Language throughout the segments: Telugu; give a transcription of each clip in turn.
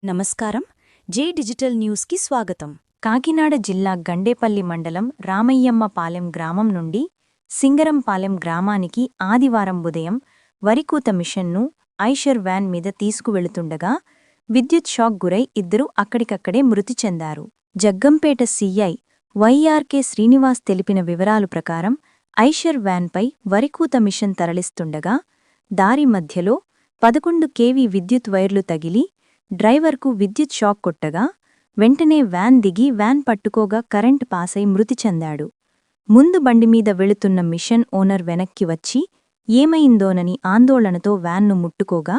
నమస్కారం. జే డిజిటల్ న్యూస్కి స్వాగతం. కాకినాడ జిల్లా గండేపల్లి మండలం రామయ్యమ్మపాలెం గ్రామం నుండి సింగరంపాలెం గ్రామానికి ఆదివారం ఉదయం వరికూత మిషన్ను ఐషర్ వ్యాన్ మీద తీసుకువెళుతుండగా విద్యుత్ షాక్ గురై ఇద్దరు అక్కడికక్కడే మృతి చెందారు. జగ్గంపేట సీఐ వైఆర్కే శ్రీనివాస్ తెలిపిన వివరాలు ప్రకారం ఐషర్ వ్యాన్పై వరికూత మిషన్ తరలిస్తుండగా దారి మధ్యలో 11 kV విద్యుత్ వైర్లు తగిలి డ్రైవర్కు విద్యుత్ షాక్ కొట్టగా వెంటనే వ్యాన్ దిగి వ్యాన్ పట్టుకోగా కరెంట్ పాసై మృతి చెందాడు. ముందు బండిమీద వెళుతున్న మిషన్ ఓనర్ వెనక్కి వచ్చి ఏమైందోనని ఆందోళనతో వ్యాన్ను ముట్టుకోగా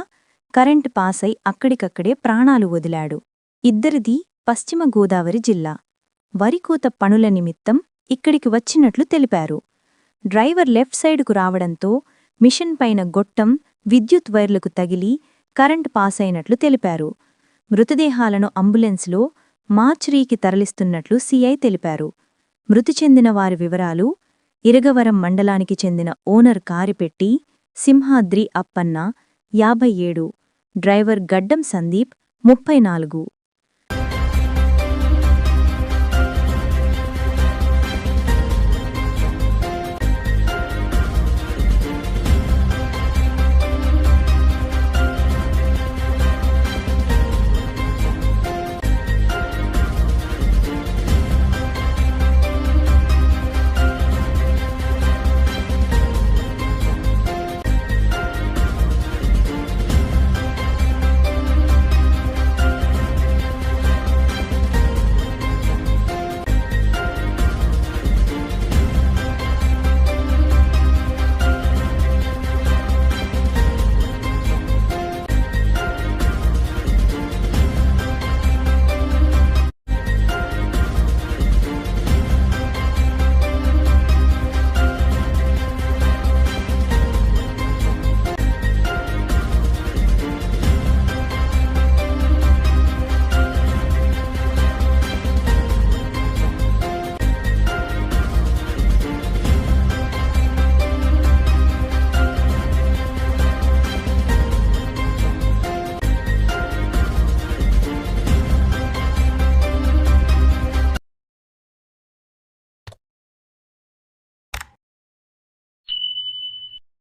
కరెంట్ పాసై అక్కడికక్కడే ప్రాణాలు వదిలాడు. ఇద్దరిది పశ్చిమ గోదావరి జిల్లా. వరికోత పనుల నిమిత్తం ఇక్కడికి వచ్చినట్లు తెలిపారు. డ్రైవర్ లెఫ్ట్ సైడుకు రావడంతో మిషన్ పైన గొట్టం విద్యుత్ వైర్లకు తగిలి కరెంట్ పాసైనట్లు తెలిపారు. మృతదేహాలను అంబులెన్స్లో మార్చురీకి తరలిస్తున్నట్లు సీఐ తెలిపారు. మృతి చెందిన వారి వివరాలు: ఇరగవరం మండలానికి చెందిన ఓనర్ కారిపెట్టి సింహాద్రి అప్పన్న 57, డ్రైవర్ గడ్డం సందీప్ 34.